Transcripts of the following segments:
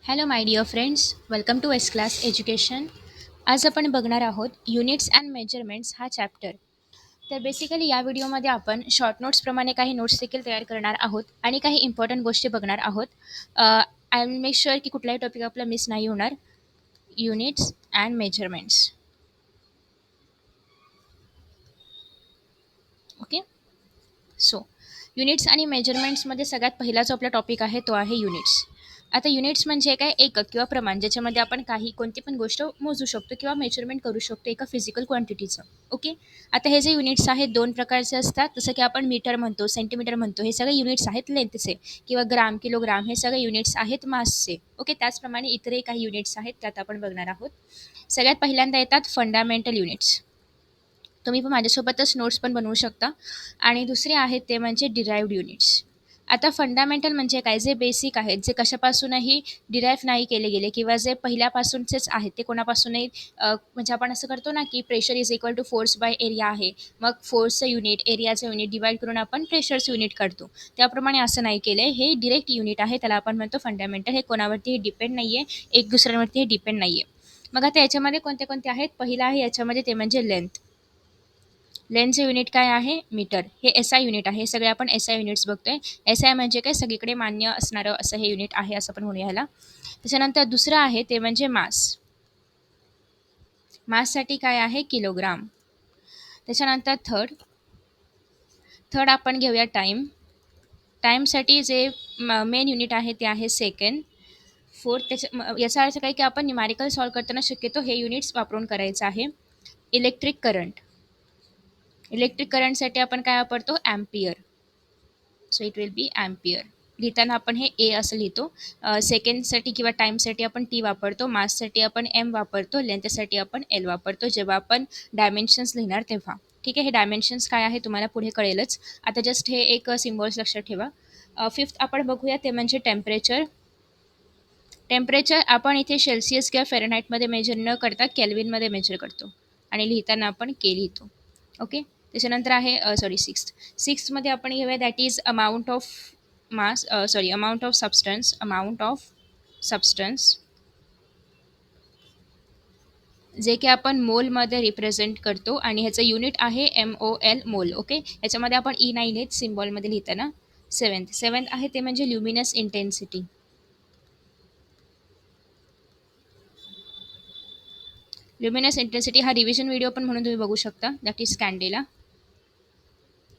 Hello my dear friends, welcome to S class education. आज आपण बघणार आहोत युनिट्स अँड मेजरमेंट्स हा चॅप्टर. तर बेसिकली या व्हिडिओमध्ये आपण शॉर्ट नोट्सप्रमाणे काही नोट्स देखील तयार करणार आहोत आणि काही इम्पॉर्टंट गोष्टी बघणार आहोत. आय विल मेक शुअर की कुठलाही टॉपिक आपला मिस नाही होणार. Units and measurements. Okay. So units आणि मेजरमेंट्समध्ये सगळ्यात पहिला जो आपला टॉपिक आहे तो आहे युनिट्स. आता युनिट्स म्हणजे काय, एकक किंवा प्रमाण ज्याच्यामध्ये आपण काही कोणती पण गोष्ट मोजू शकतो किंवा मेजरमेंट करू शकतो एका फिजिकल क्वांटिटीचं. ओके. आता हे जे युनिट्स आहेत दोन प्रकारचे असतात, जसं की आपण मीटर म्हणतो, सेंटीमीटर म्हणतो, हे सगळे युनिट्स आहेत लेंथचे, किंवा ग्राम, किलोग्राम हे सगळे युनिट्स आहेत मासचे. ओके. त्याचप्रमाणे इतरही काही युनिट्स आहेत त्यात आपण बघणार आहोत. सगळ्यात पहिल्यांदा येतात फंडामेंटल युनिट्स. तुम्ही पण माझ्यासोबतच नोट्स पण बनवू शकता. आणि दुसरे आहेत ते म्हणजे डिराइव्ड युनिट्स. आता फंडामेंटल म्हणजे काय, जे बेसिक आहेत, जे कशापासूनही डिराईव्ह नाही केले गेले किंवा जे पहिल्यापासूनचेच आहेत, ते कोणापासूनही म्हणजे आपण असं करतो ना की pressure is equal to force by area आहे. मग फोर्सचं युनिट, एरियाचं युनिट डिवाइड करून आपण प्रेशरचं युनिट काढतो. त्याप्रमाणे असं नाही केलं आहे. हे डिरेक्ट युनिट आहे, त्याला आपण म्हणतो फंडामेंटल. हे कोणावरतीही डिपेंड नाही आहे, एक दुसऱ्यांवरतीही डिपेंड नाही आहे. मग आता याच्यामध्ये कोणते कोणते आहेत, पहिला आहे याच्यामध्ये ते म्हणजे लेंथ. लेंथचं युनिट काय आहे, मीटर. हे एस आय युनिट आहे. हे सगळे आपण एस आय युनिट्स बघतोय. एस आय म्हणजे काय, सगळीकडे मान्य असणारं असं हे युनिट आहे, असं आपण म्हणूया ह्याला. त्याच्यानंतर दुसरं आहे ते म्हणजे मास. माससाठी काय आहे, किलोग्राम. त्याच्यानंतर थर्ड थर्ड आपण घेऊया टाईम. टाईमसाठी जे मेन युनिट आहे ते आहे सेकंड. फोर्थ याचा अर्थ काय की आपण न्यूमॅरिकल सॉल्व करताना शक्यतो हे युनिट्स वापरून करायचं आहे. Electric current. इलेक्ट्रिक करंटसाठी आपण काय वापरतो, ampere. So it will be ampere. लिहिताना आपण हे ए असं लिहितो. सेकंडसाठी किंवा टाईमसाठी आपण टी वापरतो, माससाठी आपण एम वापरतो, लेंथसाठी आपण एल वापरतो जेव्हा आपण डायमेन्शन्स लिहिणार तेव्हा. ठीक आहे. हे डायमेन्शन्स काय आहे तुम्हाला पुढे कळेलच. आता जस्ट हे एक सिम्बॉल्स लक्षात ठेवा. फिफ्थ आपण बघूया ते म्हणजे टेम्परेचर. टेम्परेचर आपण इथे सेल्सिअस किंवा फेरनहाईटमध्ये मेजर न करता केल्विनमध्ये मेजर करतो आणि लिहिताना आपण के लिहितो. ओके. त्याच्यानंतर आहे सिक्स्थमध्ये आपण घेऊया that is amount of mass, amount of substance. Amount of substance जे की आपण मोलमध्ये रिप्रेझेंट करतो आणि ह्याचं युनिट आहे MOL, मोल. ओके. याच्यामध्ये आपण ई नाही लिहित सिम्बॉलमध्ये लिहिताना. सेवन्थ आहे ते म्हणजे ल्युमिनस इंटेन्सिटी. ल्युमिनस इंटेन्सिटी हा रिव्हिजन व्हिडिओ पण म्हणून तुम्ही बघू शकता, that is candela.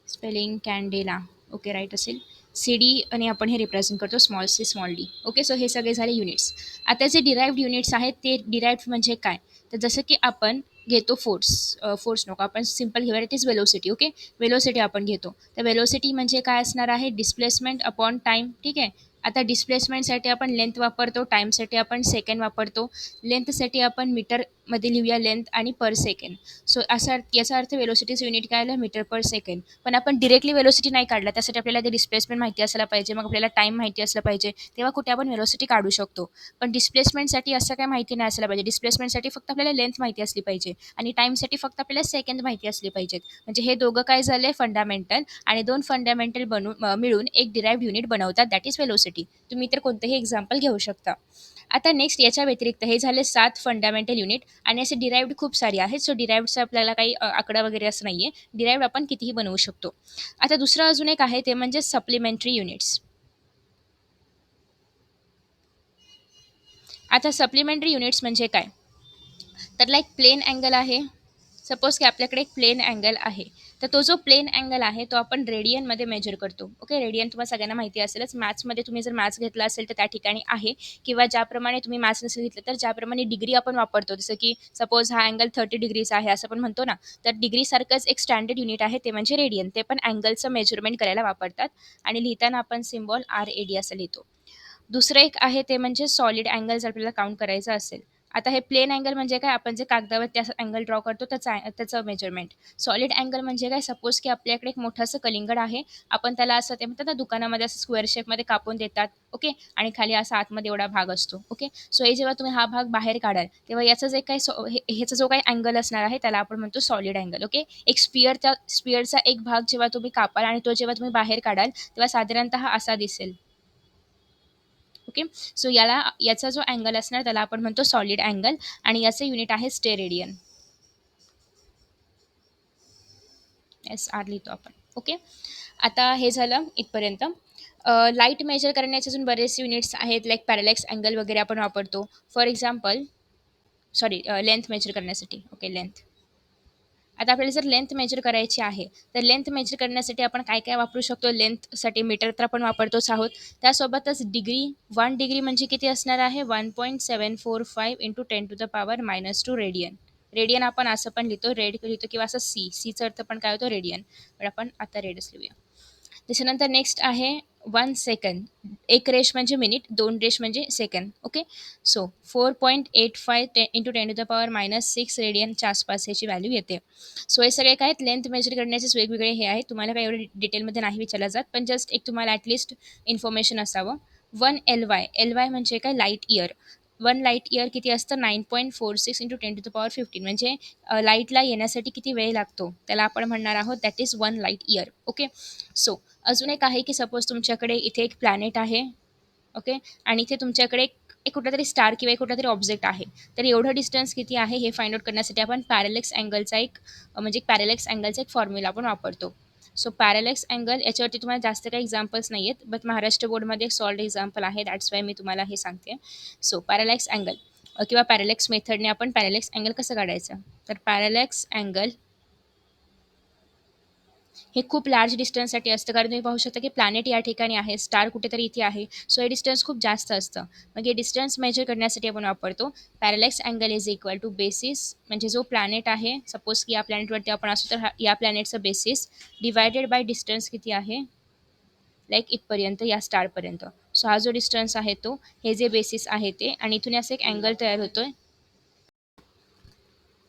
Spelling candela. Okay, right असेल. सी डी आणि आपण हे रिप्रेझेंट करतो small C small D. Okay. So हे सगळे झाले युनिट्स. आता जे डिराइव्ड युनिट्स आहेत ते डिराइव्ड म्हणजे काय, तर जसं की आपण घेतो फोर्स नको, आपण सिम्पल घेऊया, it is velocity. Okay. Velocity आपण घेतो, तर वेलोसिटी म्हणजे काय असणार आहे, डिस्प्लेसमेंट अपॉन टाईम. ठीक आहे. आता डिस्प्लेसमेंटसाठी आपण लेंथ वापरतो, टाईमसाठी आपण सेकंड वापरतो. लेंथसाठी आपण मीटरमध्ये लिहूया लेंथ आणि पर सेकंड. सो असा याचा अर्थ वेलोसिटीचं युनिट काय आलं, मीटर पर सेकंड. पण आपण डिरेक्टली वेलोसिटी नाही काढला, त्यासाठी आपल्याला ते डिस्प्लेसमेंट माहिती असायला पाहिजे, मग आपल्याला टाईम माहिती असलं पाहिजे, तेव्हा कुठे आपण वेलोसिटी काढू शकतो. पण डिस्प्लेसमेंटसाठी असं काय माहिती नाही असायला पाहिजे. डिस्प्लेसमेंटसाठी फक्त आपल्याला लेंथ माहिती असली पाहिजे आणि टाईमसाठी फक्त आपल्याला सेकंड माहिती असली पाहिजेत. म्हणजे हे दोघं काय झाले, फंडामेंटल. आणि दोन फंडामेंटल मिळून एक डिराइव्ड युनिट बनवतात, दॅट इज वेलोसिटी. तुम्ही तर कोणतंही एक्झाम्पल घेऊ शकता. आता नेक्स्ट याच्या व्यतिरिक्त हे झाले 7 फंडामेंटल युनिट आणि असे डिराइव्ड खूप सारे आहेत. सो डिराइव्डचं आपल्याला काही आकडा वगैरे असं नाही आहे. डिराइव्ड आपण कितीही बनवू शकतो. आता दुसरं अजून एक आहे ते म्हणजे सप्लिमेंटरी युनिट्स. आता सप्लिमेंटरी युनिट्स म्हणजे काय, तर लाईक प्लेन अँगल आहे. सपोज की आपल्याकडे एक प्लेन अँगल आहे, तर तो जो प्लेन अँगल आहे तो आपण रेडियनमध्ये मेजर करतो. ओके. रेडियन तुम्हाला सगळ्यांना माहिती असेलच. मॅथ्समध्ये तुम्ही जर मॅथ्स घेतला असेल तर त्या ठिकाणी आहे, किंवा ज्याप्रमाणे तुम्ही मॅथ्स नसेल घेतलं तर ज्याप्रमाणे डिग्री आपण वापरतो, जसं की सपोज हा अँगल 30 डिग्रीचा आहे असं पण म्हणतो ना, तर डिग्रीसारखंच एक स्टँडर्ड युनिट आहे ते म्हणजे रेडियन. ते पण अँगलचं मेजरमेंट करायला वापरतात आणि लिहिताना आपण सिम्बॉल RAD असं लिहितो. दुसरं एक आहे ते म्हणजे सॉलिड अँगल. जर आपल्याला काउंट करायचं असेल, आता हे प्लेन अँगल म्हणजे काय, आपण जे कागदावर त्या अँगल ड्रॉ करतो त्याचं मेजरमेंट. सॉलिड अँगल म्हणजे काय, सपोज की आपल्याकडे एक मोठं असं कलिंगड आहे, आपण त्याला असं ते म्हणतात ना दुकानामध्ये असं स्क्वेअर शेपमध्ये कापून देतात. ओके. आणि खाली असा आतमध्ये एवढा भाग असतो. ओके. सो हे जेव्हा तुम्ही हा भाग बाहेर काढाल तेव्हा याचं जे काही ह्याचा जो काही अँगल असणार आहे त्याला आपण म्हणतो सॉलिड अँगल. ओके. एक स्पिअरचा एक भाग जेव्हा तुम्ही कापाल आणि तो जेव्हा तुम्ही बाहेर काढाल तेव्हा साधारणतः असा दिसेल. ओके. सो याचा जो अँगल असणार त्याला आपण म्हणतो सॉलिड अँगल आणि याचं युनिट आहे स्टेरेडियन. एस आर लिहितो आपण. ओके. आता हे झालं इथपर्यंत. लाईट मेजर करण्याचे अजून बरेचसे युनिट्स आहेत, लाईक पॅरलॅक्स अँगल वगैरे आपण वापरतो. For example sorry length measure करण्यासाठी. Okay, length. आता आपल्याला जर लेंथ मेजर करायची आहे, तर लेंथ मेजर करण्यासाठी आपण काय काय वापरू शकतो? लेंथसाठी मीटर तर आपण वापरतोच आहोत. त्यासोबतच डिग्री, 1 डिग्री म्हणजे किती असणार आहे? 1.745 इंटू 10⁻⁻² रेडियन. रेडियन आपण असं पण लिहितो, रेड लिहितो किंवा असं सीचा अर्थ पण काय होतो? रेडियन. पण आपण आता रेडच लिहूया. त्याच्यानंतर नेक्स्ट आहे 1 सेकंद. 1 रेश म्हणजे मिनिट, 2 रेश म्हणजे सेकंद. ओके. सो 4.85 इंटू 10⁻⁻6 रेडियनच्या आसपास ह्याची व्हॅल्यू येते. सो हे सगळे काय आहेत? लेंथ मेजर करण्याचेच वेगवेगळे हे आहेत. तुम्हाला काही एवढं डिटेलमध्ये नाही विचारलं जात, पण जस्ट एक तुम्हाला ॲटलिस्ट इन्फॉर्मेशन असावं. 1 LY. LY म्हणजे काय? Light year. 1 लाईट इयर किती असतं? 9.46 इंटू 10⁻15 म्हणजे लाईटला येण्यासाठी किती वेळ लागतो त्याला आपण म्हणणार आहोत that is 1 light year. Okay. So अजून एक आहे की सपोज तुमच्याकडे इथे एक प्लॅनेट आहे. ओके. आणि इथे तुमच्याकडे एक कुठलातरी स्टार किंवा एक कुठलातरी ऑब्जेक्ट आहे. तर एवढं डिस्टन्स किती आहे हे फाइंड आउट करण्यासाठी आपण पॅरलेक्स अँगलचा एक म्हणजे पॅरलेक्स अँगलचा एक फॉर्म्युला आपण वापरतो. सो पॅरलेक्स अँगल याच्यावरती तुम्हाला जास्त काही एक्झाम्पल्स नाही आहेत, बट महाराष्ट्र बोर्डमध्ये एक सॉल्ड एक्झाम्पल आहे, दॅट्स वाय मी तुम्हाला हे सांगते. सो पॅरलेक्स अँगल किंवा पॅरलेक्स मेथडने आपण पॅरलेक्स अँगल कसं काढायचं? तर पॅरलेक्स अँगल हे खूप लार्ज डिस्टन्ससाठी असतं, कारण तुम्ही पाहू शकता की प्लॅनेट या ठिकाणी आहे, स्टार कुठेतरी इथे आहे. सो हे डिस्टन्स खूप जास्त असतं. मग हे डिस्टन्स मेजर करण्यासाठी आपण वापरतो parallax angle is equal to basis, म्हणजे जो प्लॅनेट आहे, सपोज की या प्लॅनेटवरती आपण असू तर या प्लॅनेटचं बेसिस डिवायडेड बाय डिस्टन्स किती आहे? लाईक इथपर्यंत या स्टारपर्यंत. सो हा जो डिस्टन्स आहे तो, हे जे बेसिस आहे ते, आणि इथून असं एक अँगल तयार होतोय.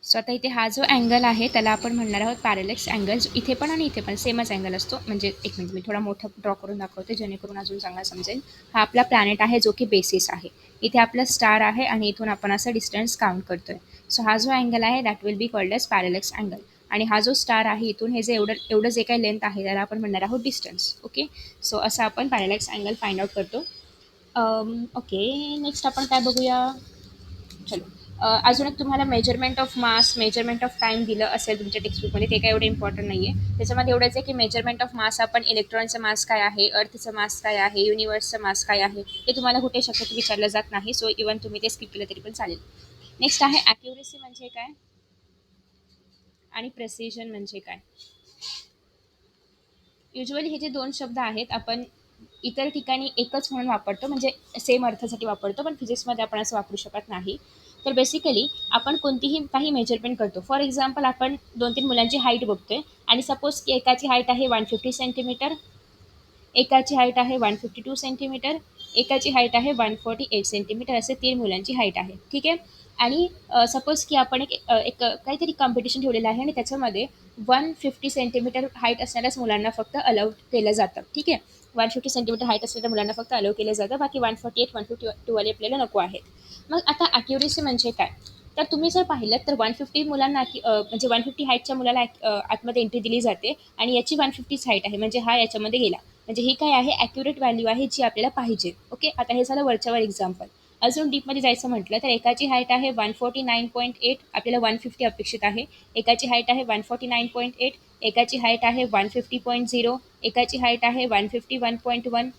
सो आता इथे हा जो अँगल आहे त्याला आपण म्हणणार आहोत पॅरलेक्स अँगल. इथे पण आणि इथे पण सेमच अँगल असतो. म्हणजे एक मिनिट मी थोडा मोठा ड्रॉ करून दाखवते जेणेकरून अजून चांगला समजेल. हा आपला प्लॅनेट आहे जो की बेसिस आहे. इथे आपला स्टार आहे आणि इथून आपण असं डिस्टन्स काउंट करतोय. सो हा जो अँगल आहे that will be called as parallax angle. आणि हा जो स्टार आहे इथून हे जे एवढं एवढं जे काही लेंथ आहे त्याला आपण म्हणणार आहोत डिस्टन्स. ओके. सो असं आपण पॅरलेक्स अँगल फाइंड आउट करतो. ओके. नेक्स्ट आपण काय बघूया? चलो. अजून एक तुम्हाला measurement of mass, measurement of time दिलं असेल तुमच्या टेक्स्टबुकमध्ये, ते काय एवढं इम्पॉर्टंट नाही आहे. त्याच्यामध्ये एवढंच आहे की मेजरमेंट ऑफ मास आपण इलेक्ट्रॉनचं मास काय आहे, अर्थचं मास काय आहे, युनिवर्सचं मास काय आहे, ते तुम्हाला कुठे शक्यतो विचारलं जात नाही. सो इवन तुम्ही ते स्किप केलं तरी पण चालेल. नेक्स्ट आहे ॲक्युरेसी म्हणजे काय आणि प्रेसिजन म्हणजे काय. युजुअली हे जे दोन शब्द आहेत आपण इतर ठिकाणी एकच म्हणून वापरतो, म्हणजे सेम अर्थासाठी वापरतो, पण फिजिक्समध्ये आपण असं वापरू शकत नाही. तर बेसिकली आपण कोणतीही काही मेजरमेंट करतो. फॉर एक्झाम्पल आपण 2-3 मुलांची हाईट बघतोय आणि सपोज की एकाची हाईट आहे 150 सेंटीमीटर, एकाची हाईट आहे 152 सेंटीमीटर, एकाची हाईट आहे 148 सेंटीमीटर, असे 3 मुलांची हाईट आहे. ठीक आहे. आणि सपोज की आपण एक काहीतरी कॉम्पिटिशन ठेवलेलं आहे आणि त्याच्यामध्ये 150 सेंटीमीटर हाईट असणाऱ्याच मुलांना फक्त अलाउड केलं जातं. ठीक आहे. 150 सेंटीमीटर हाईट असलेल्या मुलांना फक्त अलाउ केलं जातं, बाकी 148 152 वाले आपल्याला नको आहेत. मग आता ॲक्युरेसी म्हणजे काय? तर तुम्ही जर पाहिलं तर 150 मुलांना म्हणजे 150 हाईटच्या मुलाला आतमध्ये एंट्री दिली जाते आणि याची 150 हाईट आहे, म्हणजे हा याच्यामध्ये गेला. म्हणजे ही काय आहे? ॲक्युरेट व्हॅल्यू आहे जी आपल्याला पाहिजे. ओके. आता हे झालं वरच्यावर एक्झाम्पल. अजून डीपमध्ये जायचं म्हटलं तर एकाची हाईट आहे 149.8, आपल्याला 150 अपेक्षित आहे. एकाची हाईट आहे 149.8, एकाची हाईट आहे 150.0, एकाची हाईट आहे 151.1,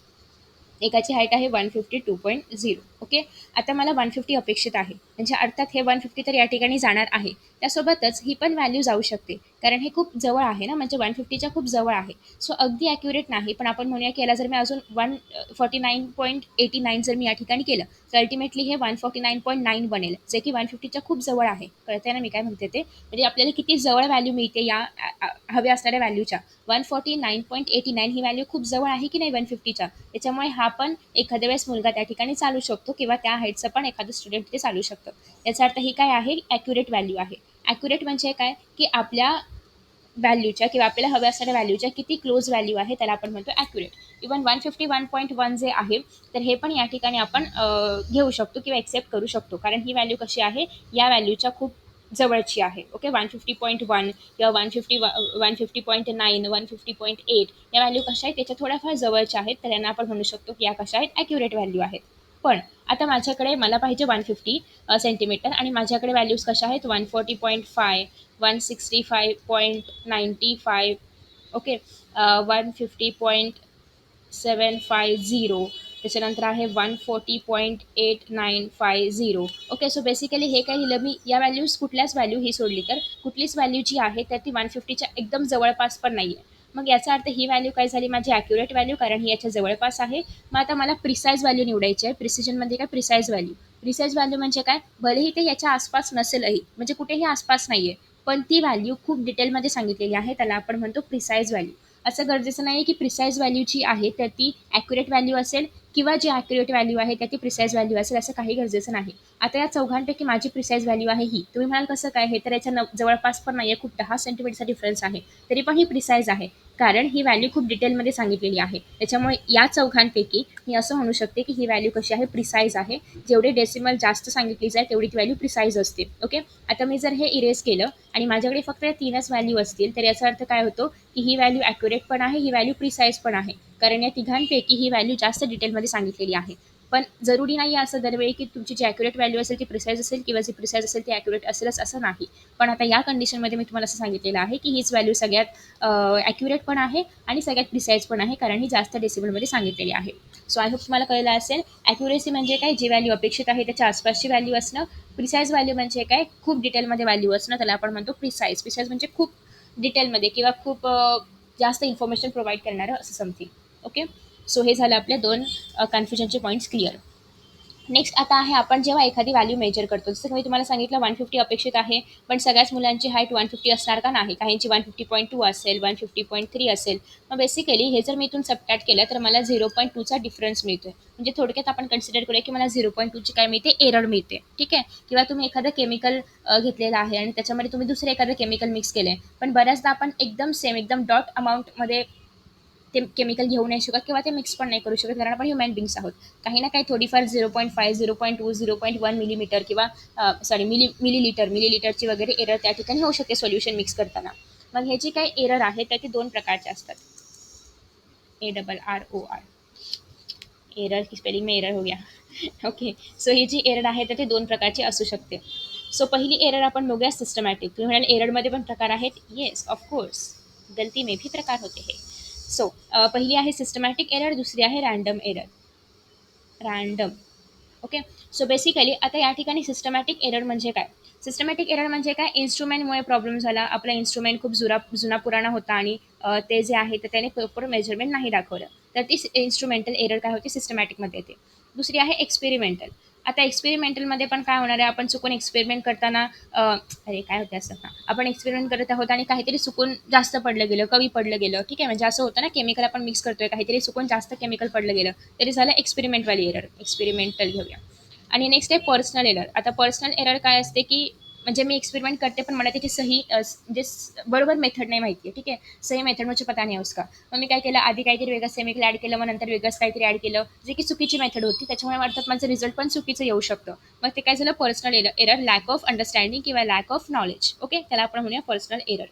एकाची हाईट आहे 152.0. ओके. आता मला 150 अपेक्षित आहे, म्हणजे अर्थात हे 150 तर या ठिकाणी जाणार आहे. त्यासोबतच ही पण व्हॅल्यू जाऊ शकते, कारण हे खूप जवळ आहे ना, म्हणजे 150च्या खूप जवळ आहे. सो अगदी ॲक्युरेट नाही, पण आपण म्हणूया की याला जर मी अजून 149.89 जर मी या ठिकाणी केलं तर अल्टिमेटली हे 149.9 बनेल, जे की 150च्या खूप जवळ आहे. कळतंय ना मी काय म्हणते ते? म्हणजे आपल्याला किती जवळ व्हॅल्यू मिळते या हव्या असणाऱ्या व्हॅल्यूच्या. 149.89 ही व्हॅल्यू खूप जवळ आहे की नाही 150च्या. त्याच्यामुळे हा पण एखाद्या वेळेस मुलगा त्या ठिकाणी चालू शकतो किंवा त्या हाईटचं पण एखादं स्टुडंट तिथे चालू शकतं. याचा अर्थ ही काय आहे? ॲक्युरेट व्हॅल्यू आहे. ॲक्युरेट म्हणजे काय की आपल्या व्हॅल्यूच्या किंवा आपल्याला हव्या असणाऱ्या व्हॅल्यूच्या किती क्लोज व्हॅल्यू आहे त्याला आपण म्हणतो ॲक्युरेट. इवन 151.1 जे आहे तर हे पण या ठिकाणी आपण घेऊ शकतो किंवा एक्सेप्ट करू शकतो, कारण ही व्हॅल्यू कशी आहे? या व्हॅल्यूच्या खूप जवळची आहे. ओके. 150.1 किंवा 150.9, 150.8 या व्हॅल्यू कशा आहेत? त्याच्या थोड्याफार जवळच्या आहेत, तर यांना आपण म्हणू शकतो की या कशा आहेत? ॲक्युरेट व्हॅल्यू आहेत. पण आता माझ्याकडे मला पाहिजे 150 सेंटीमीटर आणि माझ्याकडे व्हॅल्यूज कशा आहेत 140.5, 165.95, ओके, 150.750, त्याच्यानंतर आहे 140.8950. ओके, सो बेसिकली हे काय लिहिलं मी, या व्हॅल्यूज कुठल्याच व्हॅल्यू ही सोडली तर कुठलीच व्हॅल्यू जी आहे तर ती 150च्या एकदम जवळपास पण नाही आहे. मग याचा अर्थ ही व्हॅल्यू काय झाली माझी ॲक्युरेट व्हॅल्यू, कारण ही याच्या जवळपास आहे. मग आता मला प्रिसाईज व्हॅल्यू निवडायची आहे. प्रिसिजनमध्ये काय प्रिसाईज व्हॅल्यू. प्रिसाईज व्हॅल्यू म्हणजे काय, भलेही ते याच्या आसपास नसेलही, म्हणजे कुठेही आसपास नाही आहे, पण ती व्हॅल्यू खूप डिटेलमध्ये सांगितलेली आहे, त्याला आपण म्हणतो प्रिसाईज व्हॅल्यू. असं गरजेचं नाही की प्रिसाईज व्हॅल्यू जी आहे तर ती ॲक्युरेट व्हॅल्यू असेल किंवा जी ॲक्युरेट व्हॅल्यू आहे त्या ती प्रिसाईज व्हॅल्यू असेल, असं काही गरजेचं नाही. आता या चौघांपैकी माझी प्रिसाईज व्हॅल्यू आहे ही. तुम्ही म्हणाल कसं काय, हे तर याच्या जवळपास पण नाही आहे, खूप 10 सेंटीमीटरचा डिफरन्स आहे, तरी पण ही प्रिसाईज आहे, कारण ही व्हॅल्यू खूप डिटेलमध्ये सांगितलेली आहे. त्याच्यामुळे या चौघांपैकी मी असं म्हणू शकते की ही व्हॅल्यू कशी आहे, प्रिसाईज आहे. जेवढे डेसिमल जास्त सांगितली जाईल तेवढी ती व्हॅल्यू प्रिसाईज असते. ओके, आता मी जर हे इरेज केलं आणि माझ्याकडे फक्त या 3च व्हॅल्यू असतील तर याचा अर्थ काय होतो की ही व्हॅल्यू ॲक्युरेट पण आहे, ही व्हॅल्यू प्रिसाईज पण आहे, कारण या तिघांपैकी ही व्हॅल्यू जास्त डिटेलमध्ये सांगितलेली आहे. पण जरुरी नाही असं दरवेळी की तुमची जी ॲक्युरेट व्हॅल्यू असेल ती प्रिसाईज असेल किंवा जी प्रिसाईज असेल ती ॲक्युरेट असेलच असं नाही. पण आता या कंडिशनमध्ये मी तुम्हाला असं सांगितलेलं आहे की हीच व्हॅल्यू सगळ्यात ॲक्युरेट पण आहे आणि सगळ्यात प्रिसाईज पण आहे, कारण ही जास्त डेसिबलमध्ये सांगितलेली आहे. सो आय होप तुम्हाला कळलं असेल. ॲक्युरेसी म्हणजे काय, जी व्हॅल्यू अपेक्षित आहे त्याच्या आसपासची व्हॅल्यू असणं. प्रिसाईज व्हॅल्यू म्हणजे काय, खूप डिटेलमध्ये व्हॅल्यू असणं, त्याला आपण म्हणतो प्रिसाईज. प्रिसाईज म्हणजे खूप डिटेलमध्ये किंवा खूप जास्त इन्फॉर्मेशन प्रोव्हाइड करणारं असं समथिंग. ओके, सो हे झालं आपल्या दोन कन्फ्युजनचे पॉईंट्स क्लिअर. नेक्स्ट आता आहे, आपण जेव्हा एखादी व्हॅल्यू मेजर करतो, जसं की मी तुम्हाला सांगितलं 150 अपेक्षित आहे, पण सगळ्याच मुलांची हाईट 150 असणार का, नाही, काहींची 150.2 असेल, 150.3 असेल. मग बेसिकली हे जर मी इथून सबट्रॅक्ट केलं तर मला 0.2चा डिफरन्स मिळतोय. म्हणजे थोडक्यात आपण कन्सिडर करूया की मला 0.2ची काय मिळते, एरर मिळते. ठीक आहे, किंवा तुम्ही एखादं केमिकल घेतलेलं आहे आणि त्याच्यामध्ये तुम्ही दुसरं एखादं केमिकल मिक्स केलं आहे, पण बऱ्याचदा आपण एकदम सेम एकदम डॉट अमाऊंटमध्ये ते केमिकल घेऊ नाही शकत किंवा ते मिक्स पण नाही करू शकत, कारण आपण ह्युमन बिंग्स आहोत. काही ना काही थोडीफार 0.5, 0.2, 0.1 मिलीमीटर किंवा मिलीलिटरची वगैरे एरर त्या ठिकाणी होऊ शकते सोल्युशन मिक्स करताना. मग हे जी काही एरर आहे त्या ती दोन प्रकारचे असतात. ARROR, एरर की स्पेलिंग में एरर हो गया. ओके, सो ही जी एरर आहे तर ती दोन प्रकारची असू शकते. सो पहिली एरर आपण बघूया सिस्टमॅटिक. तुम्ही म्हणाल एररमध्ये पण प्रकार आहेत. येस, ऑफकोर्स, गलती में भी प्रकार होते हैं. सो पहिली आहे सिस्टमॅटिक एरर, दुसरी आहे random error. Random, okay. So basically आता या ठिकाणी सिस्टमॅटिक एरर म्हणजे काय, सिस्टमॅटिक एरर म्हणजे काय, इन्स्ट्रुमेंटमुळे प्रॉब्लेम झाला, आपला इन्स्ट्रुमेंट खूप जुना पुराणा होता आणि ते जे आहे तर त्याने प्रॉपर मेजरमेंट नाही दाखवलं, तर ती इन्स्ट्रुमेंटल एरर काय होती, सिस्टमॅटिकमध्ये येते. दुसरी आहे एक्सपेरिमेंटल. आता एक्सपेरिमेंटलमध्ये पण काय होणार आहे, आपण चुकून एक्सपेरिमेंट करताना अरे काय होते असं, हां, आपण एक्सपेरिमेंट करत आहोत आणि काहीतरी चुकून जास्त पडलं गेलं, कमी पडलं गेलं, ठीक आहे, म्हणजे असं होतं ना, केमिकल आपण मिक्स करतोय, काहीतरी चुकून जास्त केमिकल पडलं गेलं, तरी झालं एक्सपेरिमेंटवाली एरर, एक्सपेरिमेंटल घेऊया. आणि नेक्स्ट आहे पर्सनल एरर. आता पर्सनल एरर काय असते की, म्हणजे मी एक्सपेरिमेंट करते पण मला त्याची सही म्हणजे बरोबर मेथड नाही माहिती आहे, ठीक आहे, सही मेथड मुझे पता नाही उसका. मग मी काय केलं, आधी काहीतरी वेगळं केमिकल ॲड केलं, मग नंतर वेगळंच काहीतरी ॲड केलं, जे की चुकीची मेथड होती, त्याच्यामुळे अर्थात माझं रिझल्ट पण चुकीचं येऊ शकतं. मग ते काय झालं, personal error, lack of understanding किंवा लॅक ऑफ नॉलेज. ओके, त्याला आपण म्हणूया पर्सनल एरर.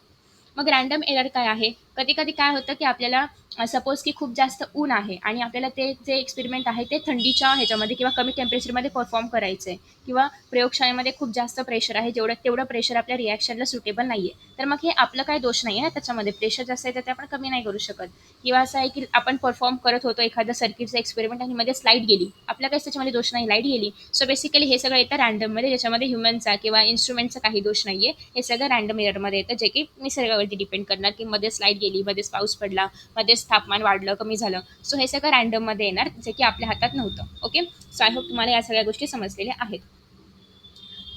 मग रँडम एरर काय आहे, कधी कधी काय होतं की आपल्याला सपोज की खूप जास्त ऊन आहे आणि आपल्याला ते जे एक्सपेरिमेंट आहे ते थंडीच्या ह्याच्यामध्ये किंवा कमी टेम्परेचरमध्ये परफॉर्म करायचं आहे, किंवा प्रयोगशाळेमध्ये खूप जास्त प्रेशर आहे, तेवढं प्रेशर आपल्या रिॲक्शनला सुटेबल नाही आहे, तर मग हे आपलं काही दोष नाही आहे ना, त्याच्यामध्ये प्रेशर जास्त आहे तर ते आपण कमी नाही करू शकत. किंवा असं आहे की आपण परफॉर्म करत होतो एखादं सर्किटचं एक्सपेरिमेंट आणि मध्ये स्लाईड गेली, आपला काहीच त्याच्यामध्ये दोष नाही, लाईट गेली. सो बेसिकली हे सगळं येतं रँडममध्ये, ज्याच्यामध्ये ह्युमनचा किंवा इन्स्ट्रुमेंटचा काही दोष नाही आहे, हे सगळं रँडम एररमध्ये येतं, जे की निसर्गावरती डिपेंड करणार, की मध्ये स्लाईड गेली, मध्येच पाऊस पडला, मध्येच तापमान वाढलं कमी झालं. सो हे सगळं रँडममध्ये येणार, जे की आपल्या हातात नव्हतं. ओके, सो आय होप तुम्हाला या सगळ्या गोष्टी समजलेल्या आहेत.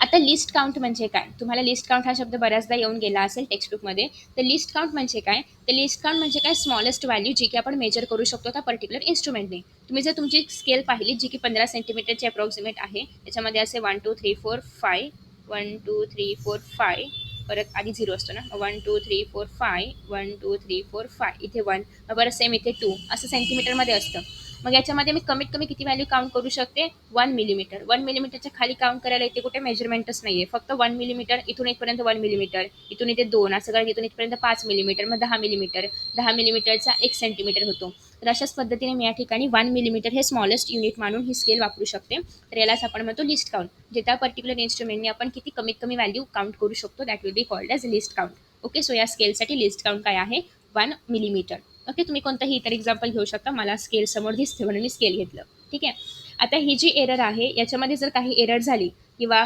आता लिस्ट काउंट म्हणजे काय, तुम्हाला लिस्ट काउंट हा शब्द बऱ्याचदा येऊन गेला असेल टेक्स्टबुकमध्ये. तर लिस्ट काउंट म्हणजे काय, तर लिस्ट काउंट म्हणजे काय, स्मॉलेस्ट व्हॅल्यू जी की आपण मेजर करू शकतो त्या पर्टिक्युलर इन्स्ट्रुमेंटने. तुम्ही जर तुमची स्केल पाहिली जी की 15 सेंटीमीटरची अप्रॉक्सिमेट आहे, त्याच्यामध्ये असे 1 2 3 4 5, 1 2 3 4 5, परत आधी 0 असतो ना, 1 2 3 4 5, 1 2 3 4 5, इथे 1, परत सेम इथे 2, असं सेंटीमीटरमध्ये असतं. मग याच्यामध्ये मी कमीत कमी किती व्हॅल्यू काउंट करू शकते, 1 मिलीमीटर. 1 मिलीमीटरच्या खाली काउंट करायला इथे कुठे मेजरमेंटच नाही आहे, फक्त 1 मिलीमीटर, इथून इथपर्यंत 1 मिलीमीटर, इथून इथे 2, असं करत इथून इथपर्यंत 5 मिलीमीटर, मग 10 मिलीमीटर, 10 मिलीमीटरचा 1 सेंटीमीटर होतो. तर अशाच पद्धतीने मी या ठिकाणी 1 मिलीमीटर हे स्मॉलेस्ट युनिट मानून ही स्केल वापरू शकते. तर यालाच आपण म्हणतो लिस्ट काउंट. जे त्या पर्टिक्युलर इन्स्ट्रुमेंटने आपण किती कमीत कमी व्हॅल्यू काउंट करू शकतो, that will be called as list count. Okay, so या स्केलसाठी लिस्ट काउंट काय आहे? 1 मिलीमीटर. ओके, तुम्ही कोणतंही इतर एक्झाम्पल घेऊ शकता. मला स्केल समोर दिसते म्हणून मी स्केल घेतलं. ठीक आहे. आता ही जी एरर आहे याच्यामध्ये जर काही एरर झाली किंवा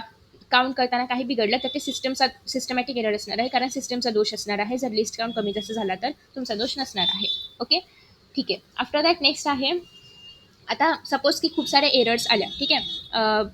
काउंट करताना काही बिघडलं तर ते सिस्टमॅटिक एरर असणार आहे, कारण सिस्टमचा दोष असणार आहे. जर लिस्ट काउंट कमी जास्त झाला तर तुमचा दोष नसणार आहे. ओके, ठीक आहे. आफ्टर दॅट नेक्स्ट आहे, आता सपोज की खूप सारे एरर्स आल्या. ठीक आहे,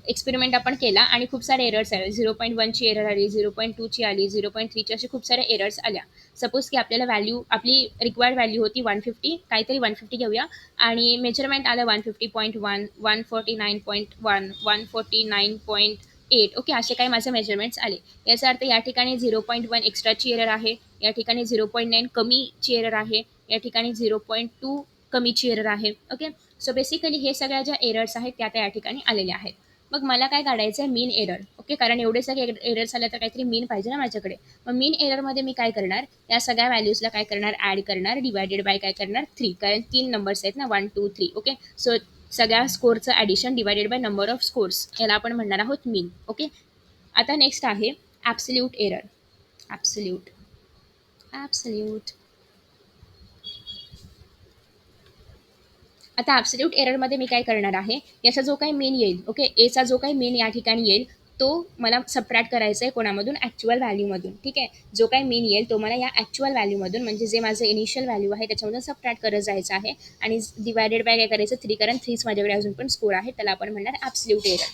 एक्सपेरिमेंट आपण केला आणि खूप सारे एरर्स आले. 0.1ची एरर आली, 0.2ची आली, 0.3ची, असे खूप सारे एरर्स आल्या. सपोज की आपल्याला व्हॅल्यू, आपली रिक्वायर्ड व्हॅल्यू होती 150, काहीतरी 150 घेऊया, आणि मेजरमेंट आलं 150.1, 149.1, 149.8. ओके, असे काही माझे मेजरमेंट्स आले. याचा अर्थ या ठिकाणी 0.1 एक्स्ट्राची एरर आहे, या ठिकाणी 0.9 कमीची एरर आहे, या ठिकाणी 0.2 कमीची एरर आहे. ओके, सो बेसिकली हे सगळ्या ज्या एरर्स आहेत त्या त्या या ठिकाणी आलेल्या आहेत. मग मला काय काढायचं आहे? मीन एरर. ओके, कारण एवढे सगळे एरर्स आले तर काहीतरी मीन पाहिजे ना माझ्याकडे. मग मीन एररमध्ये मी काय करणार? या सगळ्या व्हॅल्यूजला काय करणार? ॲड करणार, डिवायडेड बाय काय करणार? 3, कारण 3 नंबर्स आहेत ना, 1 2 3. ओके, सो सगळ्या स्कोरचं addition divided by number of scores, याला आपण म्हणणार आहोत मीन. ओके, आता नेक्स्ट आहे ॲब्सल्यूट एरर. ॲब्सल्यूट ॲब्सल्यूट आता ॲब्सल्यूट एररमध्ये मी काय करणार आहे? याचा जो काही मीन येईल, ओके, एचा जो काही मीन या ठिकाणी येईल तो मला सबट्रॅक्ट करायचा आहे कोणामधून? ॲक्च्युअल व्हॅल्यूमधून. ठीक आहे, जो काही मीन येईल तो मला या ॲक्च्युअल व्हॅल्यूमधून, म्हणजे जे माझं इनिशियल व्हॅल्यू आहे त्याच्यामधून सबट्रॅक्ट करत जायचं आहे, आणि डिवायडेड बाय काय करायचं? 3, कारण 3च माझ्याकडे अजून पण स्कोर आहे, त्याला आपण म्हणणार ॲब्सल्यूट एरर.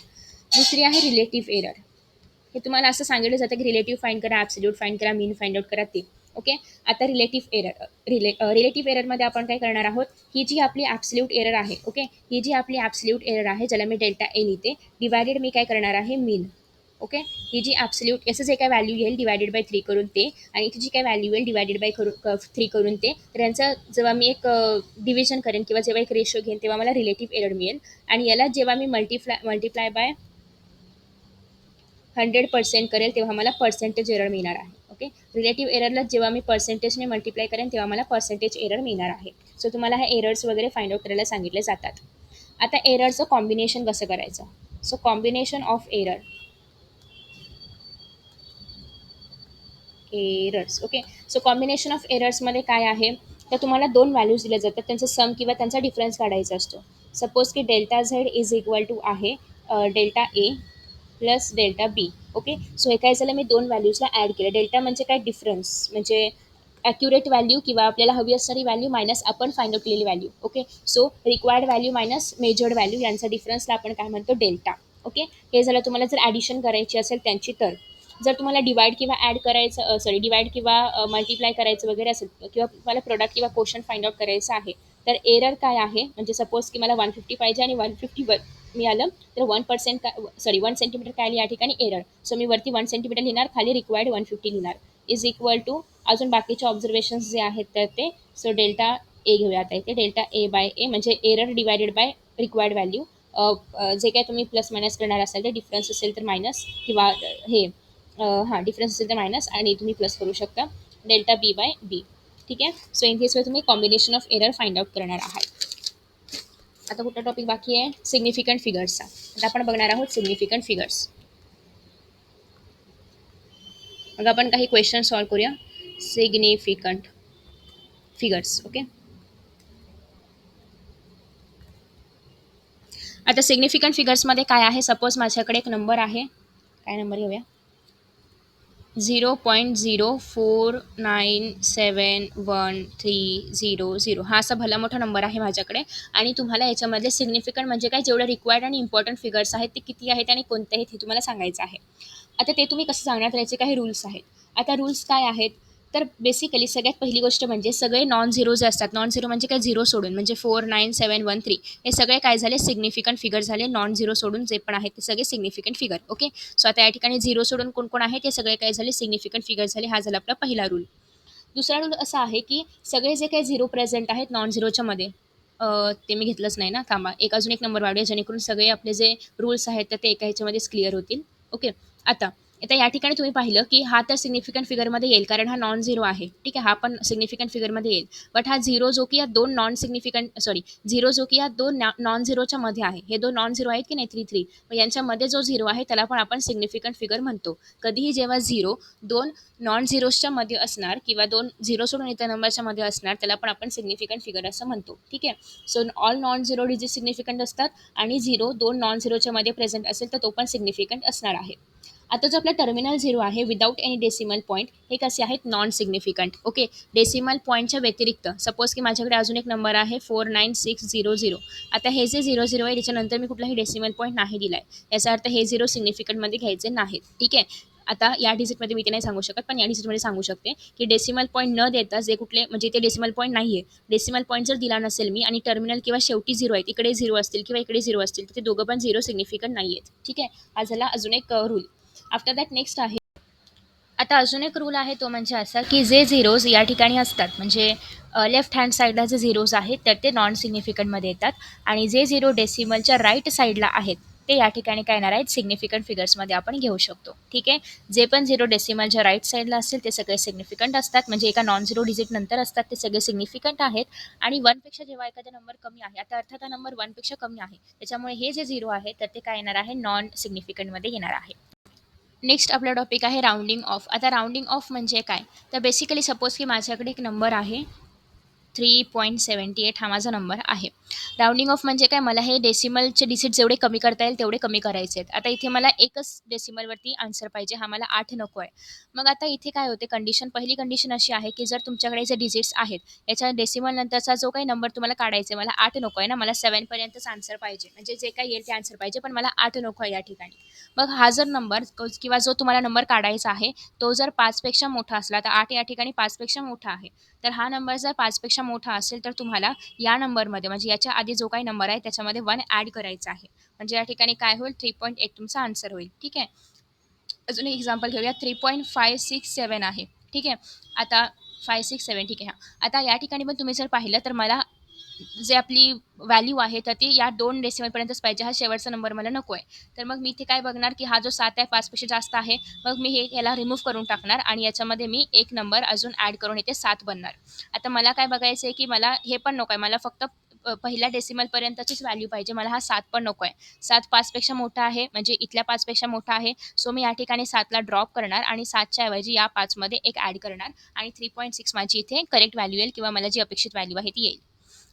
दुसरी आहे रिलेटिव्ह एरर. हे तुम्हाला असं सांगितलं जातं की रिलेटिव्ह फाइंड करा, ॲब्सल्यूट फाइंड करा, मीन फाइंड आउट करा ते. ओके, आता रिलेटिव्ह एरर. रिलेटिव्ह एररमध्ये आपण काय करणार आहोत? ही जी आपली ॲब्सल्यूट एरर आहे, ओके, ही जी आपली ॲब्सल्यूट एरर आहे ज्याला मी डेल्टा ए लिहिते, डिवायडेड मी काय करणार आहे? मीन. ओके, ही जी ॲब्सल्यूट याचं जे काय व्हॅल्यू येईल डिवायडेड बाय 3 करून ते, आणि इथे जी काय व्हॅल्यू येईल डिवायडेड बाय 3 करून ते, तर यांचं जेव्हा मी एक डिव्हिजन करेन किंवा जेव्हा एक रेशो घेईन तेव्हा मला रिलेटिव्ह एरर मिळेल. आणि याला जेव्हा मी मल्टिप्लाय बाय 100% करेल तेव्हा मला पर्सेंटेज एरर मिळणार आहे. ओके, रिलेटिव्ह एररला जेव्हा मी पर्सेंटेजने मल्टिप्लाय करेन तेव्हा मला पर्सेंटेज एरर मिळणार आहे. सो तुम्हाला हे एरर्स वगैरे फाइंड आउट करायला सांगितले जातात. आता एररचं कॉम्बिनेशन कसं करायचं? So combination of errors. Okay, so combination of एरर्समध्ये काय आहे? तर तुम्हाला 2 व्हॅल्यूज दिल्या जातात, त्यांचं सम किंवा त्यांचा डिफरन्स काढायचा असतो. सपोज की delta Z is equal to आहे delta A plus delta B. Okay, so हे काय झालं? मी 2 व्हॅल्यूजला ॲड केलं. डेल्टा म्हणजे काय? डिफरन्स, म्हणजे ॲक्युरेट व्हॅल्यू किंवा आपल्याला हवी असणारी व्हॅल्यू मायनस आपण फाइंड आउट केलेली value. Okay, so required value minus measured value यांचा डिफरन्सला आपण काय म्हणतो? डेल्टा. ओके, हे झालं तुम्हाला जर ॲडिशन करायची असेल त्यांची तर. जर तुम्हाला डिवाइड किंवा ॲड करायचं, डिवाइड किंवा मल्टिप्लाय करायचं वगैरे असेल, किंवा तुम्हाला प्रोडक्ट किंवा क्वेश्चन फाइंड आउट करायचं आहे, तर एरर काय आहे? म्हणजे सपोज की मला 150 पाहिजे आणि 150 मिळालं, तर 1 सेंटीमीटर काय आली या ठिकाणी? एरर. सो मी वरती 1 सेंटीमीटर लिहिणार, खाली रिक्वायर्ड 150 लिहिणार, इज इक्वल टू अजून बाकीचे ऑब्झर्वेशन्स जे आहेत तर ते. सो डेल्टा ए घेऊया आता इथे, डेल्टा ए बाय ए म्हणजे error divided by required value. जे काय तुम्ही प्लस मायनस करणार असाल तर डिफरन्स असेल तर मायनस, किंवा हे हां डिफरन्स असेल तर मायनस, आणि तुम्ही प्लस करू शकता डेल्टा बी बाय बी. ठीक आहे, सो इन दिस वे तुम्ही combination of error find out करणार आहात. आता कुठला टॉपिक बाकी आहे? सिग्निफिकंट फिगर्सचा. आता आपण बघणार आहोत सिग्निफिकंट फिगर्स. मग आपण काही क्वेश्चन सॉल्व्ह करूया. Significant figures. ओके, आता सिग्निफिकंट फिगर्समध्ये काय आहे? सपोज माझ्याकडे एक नंबर आहे, काय नंबर घेऊया? 0.04971300. हा असा भला मोठा नंबर आहे माझ्याकडे, आणि तुम्हाला याच्यामधले सिग्निफिकंट म्हणजे काय, जेवढे रिक्वायर्ड आणि इम्पॉर्टंट फिगर्स आहेत ते किती आहेत आणि कोणते आहेत हे तुम्हाला सांगायचं आहे. आता ते तुम्ही कसं सांगणार? तर याचे काही रूल्स आहेत. आता रूल्स काय आहेत? तर बेसिकली सगळ्यात पहिली गोष्ट म्हणजे सगळे नॉन झिरो जे असतात, नॉन झिरो म्हणजे काय? झिरो सोडून, म्हणजे 49713, हे सगळे काय झाले? सिग्निफिकंट फिगर झाले. नॉन झिरो सोडून जे पण आहेत ते सगळे सिग्निफिकंट फिगर. ओके, सो आता या ठिकाणी झिरो सोडून कोण कोण आहे ते सगळे काय झाले? सिग्निफिकंट फिगर झाले. हा झाला आपला पहिला रूल. दुसरा रूल असा आहे की सगळे जे काही झिरो प्रेझेंट आहेत नॉन झिरोच्या मध्ये, ते मी घेतलंच नाही ना, थांबा, एक अजून एक नंबर वाढूया जेणेकरून सगळे आपले जे रूल्स आहेत तर ते एका ह्याच्यामध्येच क्लिअर होतील. ओके, आता आता या ठिकाणी तुम्ही पाहिलं की हा तर सिग्निफिकंट फिगरमध्ये येईल कारण हा नॉन झिरो आहे. ठीक आहे, हा पण सिग्निफिकंट फिगरमध्ये येईल. बट हा झिरो जो की या दोन नॉन सिग्निफिकंट सॉरी झिरो जो की या दोन नॉन झिरोच्या मध्ये आहे. हे दोन नॉन झिरो आहेत की नाही, 3 3, मग यांच्यामध्ये जो झिरो आहे त्याला पण आपण सिग्निफिकंट फिगर म्हणतो. कधीही जेव्हा झिरो दोन नॉन झिरोजच्या मध्ये असणार किंवा दोन झिरो सोडून इतर नंबरच्या मध्ये असणार त्याला पण आपण सिग्निफिकंट फिगर असं म्हणतो. ठीक आहे, so all non zero digit significant असतात आणि झिरो दोन नॉन झिरोच्या मध्ये प्रेझेंट असेल तर तो पण सिग्निफिकंट असणार आहे. आता जो आपला टर्मिनल झिरो आहे विदाऊट एनी डेसिमल पॉईंट हे कसे आहेत, नॉन सिग्निफिकंट. ओके, डेसिमल पॉईंटच्या व्यतिरिक्त सपोज की माझ्याकडे अजून एक नंबर आहे 49600. आता हे जे 00 आहे त्याच्यानंतर मी कुठलाही डेसिमल पॉईंट नाही दिलाय, याचा अर्थ हे झिरो सिग्निफिकंटमध्ये घ्यायचे नाहीत. ठीक आहे, आता या डिजिटमध्ये मी ते नाही सांगू शकत पण या डिजिटमध्ये सांगू शकते की डेसिमल पॉईंट न देता जे कुठले म्हणजे ते डेसिमल पॉईंट नाही आहे, डेसिमल पॉईंट जर दिला नसेल मी आणि टर्मिनल किंवा शेवटी झिरो आहेत, इकडे झिरो असतील किंवा इकडे झिरो असतील तर ते दोघं पण झिरो सिग्निफिकंट नाही आहेत. ठीक आहे, हा झाला अजून एक रूल. आफ्टर दॅट नेक्स्ट आहे, आता अजून एक रूल आहे तो म्हणजे असा की जे झिरोज या ठिकाणी असतात म्हणजे लेफ्ट हँड साईडला जे झिरोज आहेत तर ते नॉन सिग्निफिकंटमध्ये येतात आणि जे झिरो डेसिमलच्या राईट साईडला आहेत ते या ठिकाणी काय येणार आहेत, सिग्निफिकंट फिगर्समध्ये आपण घेऊ शकतो. ठीक आहे, जे पण झिरो डेसिमलच्या राईट साईडला असतील ते सगळे सिग्निफिकंट असतात म्हणजे एका नॉन झिरो डिजिट नंतर असतात ते सगळे सिग्निफिकंट आहेत. आणि वनपेक्षा जेव्हा एखादा नंबर कमी आहे, आता अर्थात हा नंबर वनपेक्षा कमी आहे त्याच्यामुळे हे जे झिरो आहे तर ते काय येणार आहे, नॉन सिग्निफिकंटमध्ये येणार आहे. नेक्स्ट आपला टॉपिक आहे राउंडिंग ऑफ. आता राउंडिंग ऑफ म्हणजे काय, तर बेसिकली सपोज की माझ्याकडे एक नंबर आहे 3.78 हा माझा नंबर आहे. राउंडिंग ऑफ म्हणजे काय, मला हे डेसिमलचे डिजिट जेवढे कमी करता येईल तेवढे कमी करायचे आहेत. आता इथे मला एकच डेसिमलवरती आन्सर पाहिजे, हा मला 8 नको आहे. मग आता इथे काय होते कंडिशन, पहिली कंडिशन अशी आहे की जर तुमच्याकडे जे डिजिट्स आहेत याच्या डेसिमल नंतरचा जो काही नंबर तुम्हाला काढायचा आहे, मला 8 नको आहे ना, मला 7 पर्यंतच आन्सर पाहिजे म्हणजे जे काही येईल ते आन्सर पाहिजे पण मला 8 नको आहे या ठिकाणी. मग हा जर नंबर किंवा जो तुम्हाला नंबर काढायचा आहे तो जर 5 पेक्षा मोठा असला, तर 8 या ठिकाणी 5 पेक्षा मोठा आहे, तर हा नंबर जर 5 पेक्षा मोठा असेल तर तुम्हाला या नंबरमध्ये म्हणजे याच्या आधी जो काही नंबर आहे त्याच्यामध्ये 1 ॲड करायचा आहे. म्हणजे या ठिकाणी काय होईल, 3.8 तुमचा आन्सर होईल. ठीक आहे, अजून एक एक्झाम्पल घेऊया, 3.567 आहे. ठीक आहे, आता 567 ठीक आहे. हां, आता या ठिकाणी पण तुम्ही जर पाहिलं तर मला जे आपली व्हॅल्यू आहे तर ती या 2 डेसिमलपर्यंतच पाहिजे, हा शेवटचा नंबर मला नको आहे. तर मग मी इथे काय बघणार की हा जो 7 आहे 5 पेक्षा जास्त आहे, मग मी हे याला रिमूव्ह करून टाकणार आणि याच्यामध्ये मी एक नंबर अजून ॲड करून इथे 7 बनणार. आता मला काय बघायचं आहे की मला हे पण नको आहे, मला फक्त पहिल्या डेसिमलपर्यंतचीच व्हॅल्यू पाहिजे, मला हा 7 पण नको आहे. 7 5 पेक्षा मोठा आहे म्हणजे इथल्या 5 पेक्षा मोठा आहे, सो मी या ठिकाणी 7ला ड्रॉप करणार आणि 7च्या ऐवजी या 5 मध्ये एक ॲड करणार आणि 3.6 माझी इथे करेक्ट व्हॅल्यू येईल किंवा मला जी अपेक्षित व्हॅल्यू आहे ती येईल.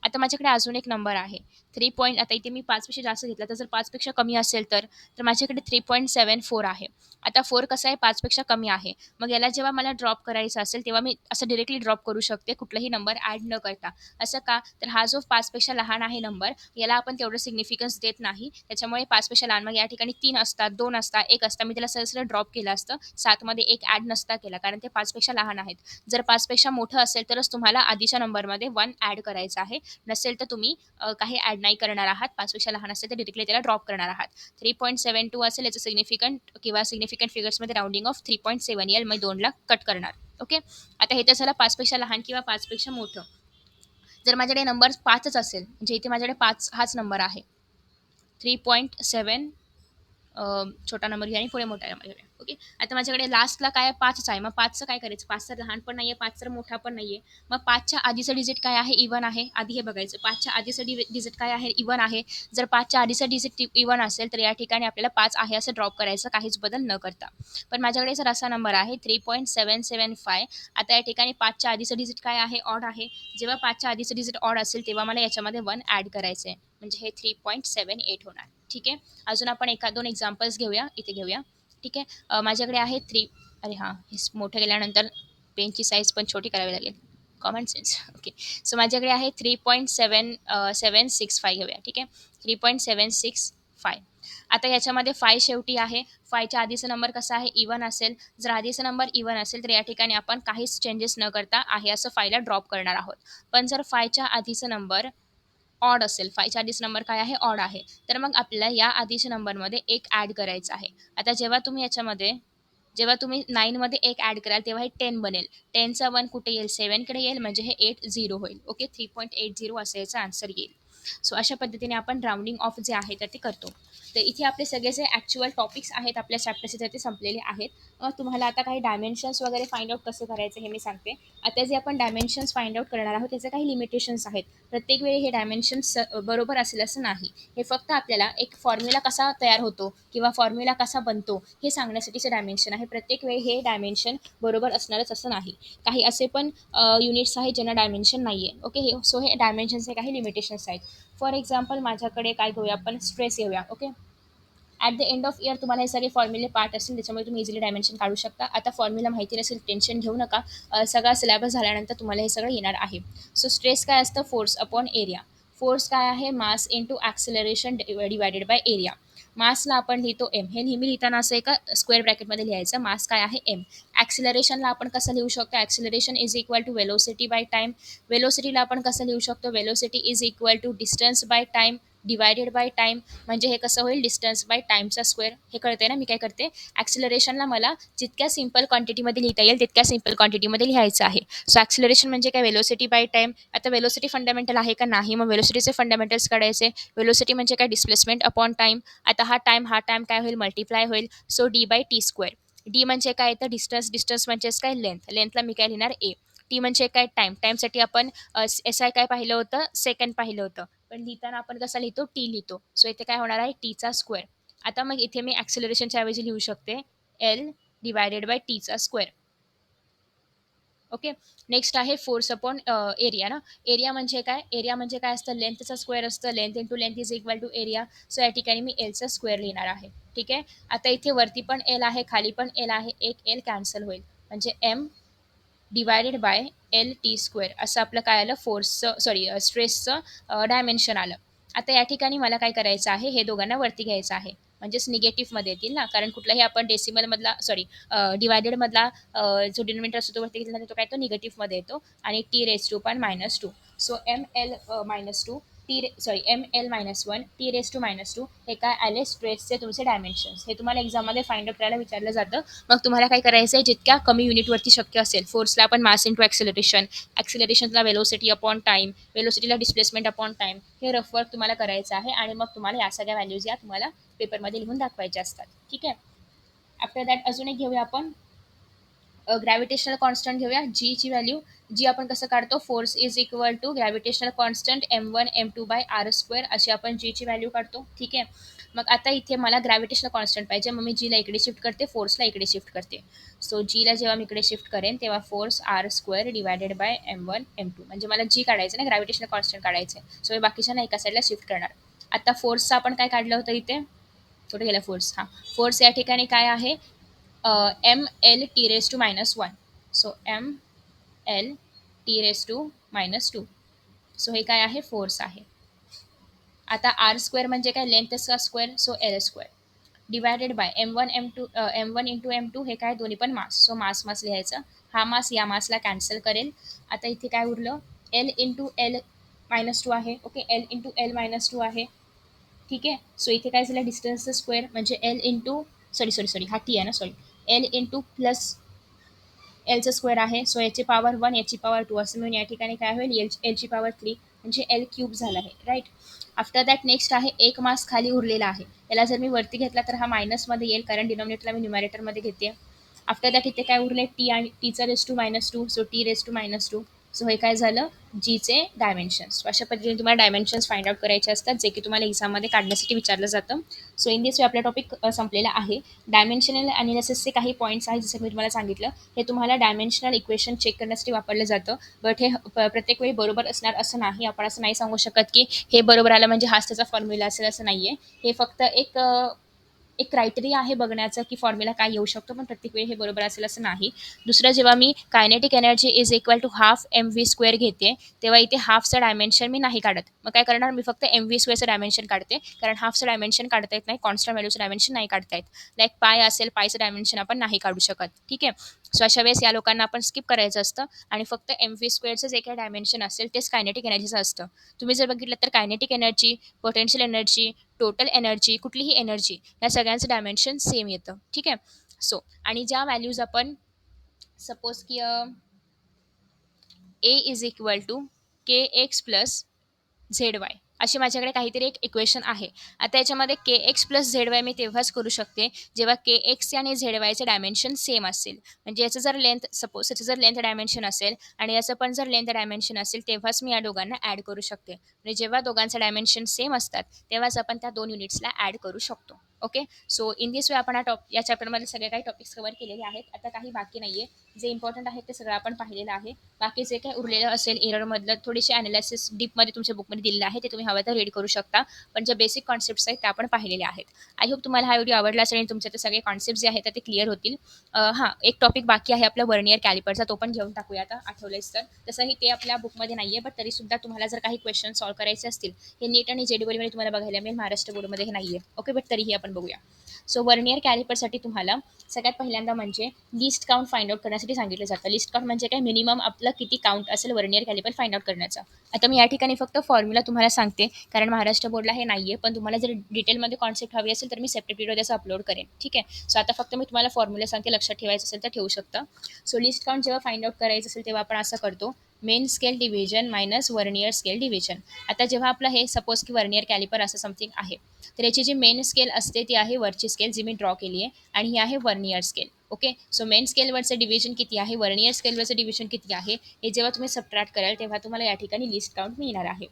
आता माझ्याकडे अजून एक नंबर आहे 3 आता इथे मी 5 पेक्षा जास्त घेतला, तर जर 5 पेक्षा कमी असेल तर माझ्याकडे 3.74 आहे. आता 4 कसं आहे, 5 पेक्षा कमी आहे, मग याला जेव्हा मला ड्रॉप करायचं असेल तेव्हा मी असं डिरेक्टली ड्रॉप करू शकते कुठलाही नंबर ॲड न करता. असं का, तर हा जो 5 पेक्षा लहान आहे नंबर, याला आपण तेवढं सिग्निफिकन्स देत नाही, त्याच्यामुळे 5 पेक्षा लहान, मग या ठिकाणी 3 असतात, 2 असतात, 1 असतात, मी त्याला सरळ ड्रॉप केलं असतं, 7 मध्ये एक ॲड नसता केला कारण ते 5 पेक्षा लहान आहेत. जर 5 पेक्षा मोठं असेल तरच तुम्हाला आधीच्या नंबरमध्ये 1 ॲड करायचं आहे, नसेल तर तुम्ही काही ॲड नाही करणार आहात. 5 पेक्षा लहान असेल तर डिरेक्टली त्याला ड्रॉप करणार आहात. 3.72 असेल याचं सिग्निफिकंट किंवा सिग्निफिकंट फिगर्समध्ये राउंडिंग ऑफ 3.7 येईल, मग 2ला कट करणार. ओके, आता हे तर झालं 5 पेक्षा लहान किंवा 5 पेक्षा मोठं. जर माझ्याकडे नंबर 5च असेल म्हणजे इथे माझ्याकडे 5 हाच नंबर आहे, 3.7 छोटा नंबर घ्या आणि पुढे मोठा आहे माझ्याकडे. ओके, आता माझ्याकडे लास्टला काय 5च आहे, मग 5चं काय करायचं, 5 तर लहान पण नाहीये, 5 तर मोठा पण नाहीये, मग 5च्या आधीचं डिजिट काय आहे, इवन आहे, आधी हे बघायचं 5च्या आधीचं डिजिट काय आहे, इवन आहे. जर 5च्या आधीचं डिजिट इवन असेल तर या ठिकाणी आपल्याला 5 आहे असं ड्रॉप करायचं काहीच बदल न करता. पण माझ्याकडे जर असा नंबर आहे 3.775, आता या ठिकाणी 5च्या आधीचं डिजिट काय आहे, ऑड आहे. जेव्हा 5च्या आधीचं डिजिट ऑड असेल तेव्हा मला याच्यामध्ये 1 ॲड करायचं आहे म्हणजे हे 3.78 होणार. ठीक आहे, अजून आपण एखाद 2 एक्झाम्पल्स घेऊया, इथे घेऊया. ठीक आहे, माझ्याकडे आहे अरे हां, हे मोठं गेल्यानंतर पेनची साईज पण छोटी करावी लागेल, कॉमन सेन्स. ओके, सो माझ्याकडे आहे 3.765 घेऊया. ठीक आहे, 3.765. आता याच्यामध्ये 5 शेवटी आहे, 5च्या आधीचा नंबर कसा आहे, इवन असेल. जर आधीचा नंबर इवन असेल तर या ठिकाणी आपण काहीच चेंजेस न करता आहे असं 5ला ड्रॉप करणार आहोत. पण जर 5च्या आधीचा नंबर ऑड असेल, 5च्या आधीचा नंबर काय आहे, ऑड आहे, तर मग आपल्याला या आधीच्या नंबरमध्ये एक ॲड करायचं आहे. आता जेव्हा तुम्ही 9 मध्ये एक ॲड कराल तेव्हा हे 10 बनेल. 10चा 1 कुठे येईल, 7 कडे येईल म्हणजे हे 80 होईल. ओके, 3.80 असं याचा आन्सर येईल. सो अशा पद्धतीने आपण राऊंडिंग ऑफ जे आहे तर ते करतो. तर इथे आपले सगळे जे ॲक्च्युअल टॉपिक्स आहेत आपल्या चॅप्टरचे तर ते संपलेले आहेत. तुम्हाला आता काही डायमेन्शन्स वगैरे फाइंड आउट कसं करायचं हे मी सांगते. आता जे आपण डायमेन्शन्स फाइंड आउट करणार आहोत त्याचे काही लिमिटेशन्स आहेत. प्रत्येक वेळी हे डायमेन्शन्स बरोबर असेल असं नाही. हे फक्त आपल्याला एक फॉर्म्युला कसा तयार होतो किंवा फॉर्म्युला कसा बनतो हे सांगण्यासाठीचे डायमेन्शन आहे. प्रत्येक वेळी हे डायमेन्शन बरोबर असणारच असं नाही. काही असे पण युनिट्स आहेत ज्यांना डायमेन्शन नाही आहे. ओके, सो हे डायमेन्शनचे काही लिमिटेशन्स आहेत. फॉर एक्झाम्पल माझ्याकडे काय घेऊया आपण, स्ट्रेस घेऊया. Okay, at the end of year तुम्हाला हे सगळे फॉर्म्युले पार्ट असतील त्याच्यामुळे तुम्ही इझिली डायमेन्शन काढू शकता. आता फॉर्म्युला माहिती नसेल टेन्शन घेऊ नका. सगळा सिलेबस झाल्यानंतर तुम्हाला हे सगळं येणार आहे. सो स्ट्रेस काय असतं, फोर्स अपॉन एरिया. फोर्स काय आहे, mass into acceleration divided by area. मासला आपण लिहितो एम, हे नेहमी लिहिताना असं एका स्क्वेअर ब्रॅकेटमध्ये लिहायचं. मास काय आहे, एम. ॲक्सिलरेशनला आपण कसं लिहू शकतो, acceleration is equal to velocity by time. वेलोसिटीला आपण कसं लिहू शकतो, velocity is equal to distance by time divided by time. म्हणजे हे कसं होईल, डिस्टन्स बाय टाईमचा स्क्वेअर. हे कळते ना. मी काय करते, ॲक्सिलरेशनला मला जितक्या सिम्पल क्वांटिटीमध्ये लिहिता येईल तितक्या सिम्पल क्वांटिटीमध्ये लिहायचं आहे. सो ॲक्सिलरेशन म्हणजे काय, वेलोसिटी बाय टाईम. आता वेलोसिटी फंडामेंटल आहे का नाही, मग वेलोसिटीचे फंडामेंटल्स काढायचे. वेलोसिटी म्हणजे काय, डिस्प्लेसमेंट अपॉन टाईम. आता हा टाईम काय होईल, मल्टिप्लाय होईल. So D by T square. D म्हणजे काय, तर डिस्टन्स. डिस्टन्स म्हणजेच काय, लेंथ. लेंथला मी काय लिहिणार, ए. टी म्हणजे काय, टाईम. टाईमसाठी आपण एस आय काय पाहिलं होतं, सेकंड पाहिलं होतं. पण लिहिताना आपण कसा लिहितो, टी लिहितो. सो इथे काय होणार आहे, टीचा स्क्वेअर. आता मग इथे मी ॲक्सिलरेशनच्या ऐवजी लिहू शकते एल डिवायडेड बाय टीचा स्क्वेअर. ओके, नेक्स्ट आहे फोर्स अपॉन एरिया ना. एरिया म्हणजे काय, एरिया म्हणजे काय असतं, लेंथचा स्क्वेअर असतं. Length into length is equal to area. So या ठिकाणी मी एलचा स्क्वेअर लिहिणार आहे. ठीक आहे. आता इथे वरती पण एल आहे, खाली पण एल आहे. एक एल कॅन्सल होईल म्हणजे M divided by L T square असं आपलं काय आलं, फोर्सचं सॉरी स्ट्रेसचं डायमेन्शन आलं. आता या ठिकाणी मला काय करायचं आहे, हे दोघांना वरती घ्यायचं आहे. म्हणजेच निगेटिव्हमध्ये येतील ना, कारण कुठलाही आपण डेसिमलमधला सॉरी डिवायडेडमधला जो डिनोमिनेटर असतो तो वरती घेतला तर तो काय, तो निगेटिव्हमध्ये येतो. आणि टी रेस टू पण -2. So M L -2 M L -1 T raise to -2 हे काय आले, स्ट्रेसचे तुमचे डायमेन्शन्स. हे तुम्हाला एक्झाममध्ये फाइंड आउट करायला विचारलं जातं. मग तुम्हाला काय करायचं आहे, जितक्या कमी युनिटवरती शक्य असेल. फोर्सला आपण मास इंटू ॲक्सिलरेशन, ॲक्सिलरेशनला वेलोसिटी अपॉन टाईम, वेलोसिटीला डिस्प्लेसमेंट अपॉन टाईम. हे रफ वर्क तुम्हाला करायचं आहे आणि मग तुम्हाला या सगळ्या व्हॅल्यूज या तुम्हाला पेपरमध्ये लिहून दाखवायच्या असतात. ठीक आहे. आफ्टर दॅट अजून एक घेऊया आपण, ग्रॅव्हिटेशनल कॉन्स्टंट घेऊया, जी ची व्हॅल्यू. जी आपण कसं काढतो, force is equal to gravitational constant M1 M2 by R square अशी आपण जीची व्हॅल्यू काढतो. ठीक आहे. मग आता इथे मला ग्रॅव्हिटेशनल कॉन्स्टंट पाहिजे, मग मी जीला इकडे शिफ्ट करते, फोर्सला इकडे शिफ्ट करते. सो जीला जेव्हा मी इकडे शिफ्ट करेन तेव्हा force R square divided by M1 M2. म्हणजे मला जी काढायचं ना, ग्रॅव्हिटेशनल कॉन्स्टंट काढायचं आहे. सो मी बाकीच्या एका साईडला शिफ्ट करणार. आता फोर्सचं आपण काय काढलं होतं इथे, कुठे गेला फोर्स, हां. फोर्स या ठिकाणी काय आहे, M L T raise to -1. So M L T raise to -2. So हे काय आहे, फोर्स आहे. आता आर स्क्वेअर म्हणजे काय, लेंथचा square. So L square divided by M1 M2 हे काय, दोन्ही पण मास. सो मास मास लिहायचं. हा मास या मासला कॅन्सल करेल. आता इथे काय उरलं, एल इंटू एल -2 आहे. ओके, एल इंटू एल -2 आहे. ठीक आहे. सो इथे काय झालं, डिस्टन्सचं स्क्वेअर म्हणजे एल इंटू सॉरी हा टी आहे ना, सॉरी एल इंटू प्लस एलचं स्क्वेअर आहे. सो याची पॉवर 1 याची पॉवर 2 असं मिळून या ठिकाणी काय होईल, एलची पॉवर 3 म्हणजे एल क्यूब झाला आहे. राईट. आफ्टर दॅट नेक्स्ट आहे, एक मास खाली उरलेला आहे. याला जर मी वरती घेतला तर हा मायनसमध्ये येईल कारण डिनॉमिनेटरला मी न्युमॅरेटरमध्ये घेते. आफ्टर दॅट इथे काय उरले, टी आणि टीचा raise to -2. So T raise to -2. So हे काय झालं, जीचे डायमेन्शन्स. अशा पद्धतीने तुम्हाला डायमेन्शन्स फाइंड आउट करायचे असतात जे की तुम्हाला एक्झाममध्ये काढण्यासाठी विचारलं जातं. सो इन दिस वे आपला टॉपिक संपलेला आहे. डायमेन्शनल अनालिसिसचे काही पॉईंट्स आहेत जसं मी तुम्हाला सांगितलं. हे तुम्हाला डायमेन्शनल इक्वेशन चेक करण्यासाठी वापरलं जातं. बट हे प्रत्येक वेळी बरोबर असणार असं नाही. आपण असं नाही सांगू शकत की हे बरोबर आलं म्हणजे हाच त्याचा फॉर्म्युला असेल असं नाही आहे. हे फक्त एक क्रायटेरिया आहे बघण्याचं की फॉर्म्युला काय येऊ शकतो, पण प्रत्येक वेळी हे बरोबर असेल असं नाही. दुसरं, जेव्हा मी kinetic energy is equal to half mv² घेते तेव्हा इथे हाफचं डायमेन्शन मी नाही काढत. मग काय करणार, मी फक्त mv² डायमेन्शन काढते कारण हाफचं डायमेन्शन काढता येत नाही, कॉन्स्टंट व्हॅल्यूचं डायमेन्शन नाही काढता येत. लाईक पाय असेल, पायचं डायमेन्शन आपण नाही काढू शकत. ठीक आहे. सो अशा वेळेस या लोकांना आपण स्किप करायचं असतं आणि फक्त mv² जे काही डायमेन्शन असेल तेच कायनेटिक एनर्जीचं असतं. तुम्ही जर बघितलं तर kinetic energy, potential energy, total energy, कुठलीही एनर्जी या सगळ्यांचं डायमेन्शन सेम येतं. ठीक आहे. सो आणि ज्या व्हॅल्यूज आपण सपोज की A is equal to K X plus Z Y अशी माझ्याकडे काहीतरी एक इक्वेशन आहे. आता याच्यामध्ये K X plus Z Y मी तेव्हाच करू शकते जेव्हा के एक्स आणि झेड वायचे डायमेन्शन सेम असेल. म्हणजे याचं जर लेंथ सपोज याचं जर लेंथ डायमेन्शन असेल आणि याचं पण जर लेंथ डायमेन्शन असेल तेव्हाच मी या दोघांना ॲड करू शकते. म्हणजे जेव्हा दोघांचं डायमेन्शन सेम असतात तेव्हाच आपण त्या 2 युनिट्सला ॲड करू शकतो. Okay. So in this way आपण या चॅप्टरमध्ये सगळे काही टॉपिक्स कव्हर केलेले आहेत. आता काही बाकी नाही आहे. जे इम्पॉर्टंट आहे ते सगळं आपण पाहिलेलं आहे. बाकी जे काही उरलेलं असेल एररमधलं थोडीशी ॲनालिसिस डीपमध्ये तुमच्या बुकमध्ये दिलेलं आहे ते तुम्ही हवं तर रीड करू शकता. पण ज्या बेसिक कॉन्सेप्ट्स आहेत त्या आपण पाहिलेल्या आहेत. आय होप तुम्हाला हा व्हिडिओ आवडला असेल आणि तुमचे ते सगळे कॉन्सेप्ट जे आहेत ते क्लिअर होतील. हां, एक टॉपिक बाकी आहे आपला वर्नियर कॅलिपरचा, तो पण घेऊन टाकूया आता आठवलंच तर. तसंही ते आपल्या बुकमध्ये नाही आहे, बट तरीसुद्धा तुम्हाला जर काही क्वेश्चन सॉल्व्ह करायचे असतील, हे नीट आणि जेडीबलमध्ये तुम्हाला बघायला मिळेल. महाराष्ट्र बोर्डमध्ये हे नाही आहे. ओके, बट तरीही आपण बघूया. सो वर्नियर कॅलिपरसाठी तुम्हाला सगळ्यात पहिल्यांदा म्हणजे लिस्ट काउंट फाइंड आउट करण्यासाठी सांगितलं जातं. लिस्ट काउंट म्हणजे काय, मिनिमम आपलं किती काउंट असेल वर्नियर कॅलिपर फाइंड आउट करण्याचा. आता मी या ठिकाणी फक्त फॉर्म्युला तुम्हाला सांगते, कारण महाराष्ट्र बोर्डला हे नाही आहे. पण तुम्हाला जर डिटेलमध्ये कॉन्सेप्ट हवी असेल तर मी सेपरेट व्हिडिओ त्याचा अपलोड करेन. ठीक आहे. सो आता फक्त मी तुम्हाला फॉर्म्युला सांगते, लक्षात ठेवायचं असेल तर ठेवू शकता. सो लिस्ट काउंट जेव्हा फाइंड आउट करायचं असेल तेव्हा आपण असं करतो, main scale division minus vernier scale division. आता जेव्हा आपलं हे सपोज की वर्नियर कॅलिपर असं समथिंग आहे, तर याची जी मेन स्केल असते ती आहे वरची स्केल जी मी ड्रॉ केली आहे, आणि ही आहे vernier scale. Okay. So main स्केलवरचं डिव्हिजन किती आहे, वर्नियर स्केलवरचं डिव्हिजन किती आहे, हे जेव्हा तुम्ही सबट्रॅक्ट कराल तेव्हा तुम्हाला या ठिकाणी लिस्ट काउंट मिळणार आहे.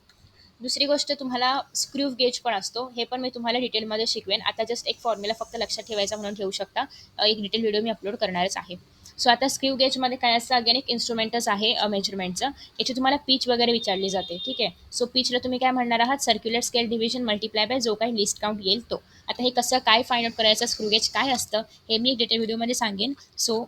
दुसरी गोष्ट, तुम्हाला स्क्रू गेज पण असतो, हे पण मी तुम्हाला डिटेलमध्ये शिकवेन. आता जस्ट एक फॉर्म्युला फक्त लक्षात ठेवायचा म्हणून ठेवू शकता. एक डिटेल व्हिडिओ मी अपलोड करणारच आहे. सो आता स्क्रू गेजमध्ये काय असतं, अगेन एक इन्स्ट्रुमेंटच आहे मेजरमेंटचं. याची तुम्हाला पीच वगैरे विचारली जाते. ठीक आहे. सो पीचला तुम्ही काय म्हणणार आहात, circular scale division multiply by जो काही लिस्ट काउंट येईल तो. आता हे कसं काय फाइंड आउट करायचं, स्क्रू गेज काय असतं हे मी एक डिटेल व्हिडिओमध्ये सांगेन. सो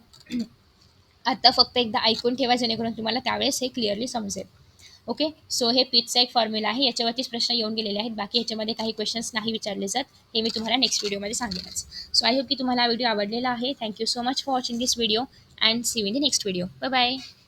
आता फक्त एकदा ऐकून ठेवा जेणेकरून तुम्हाला त्यावेळेस हे क्लिअरली समजेल. ओके. सो हे पीचचा एक फॉर्म्युला आहे, याच्यावरतीच प्रश्न येऊन गेलेले आहेत. बाकी ह्याच्यामध्ये काही क्वेश्चन्स नाही विचारले जात, हे मी तुम्हाला नेक्स्ट व्हिडिओमध्ये सांगेनच. सो आय होप की तुम्हाला हा व्हिडिओ आवडलेला आहे. Thank you so much for watching this video and see you in the next video. Bye bye.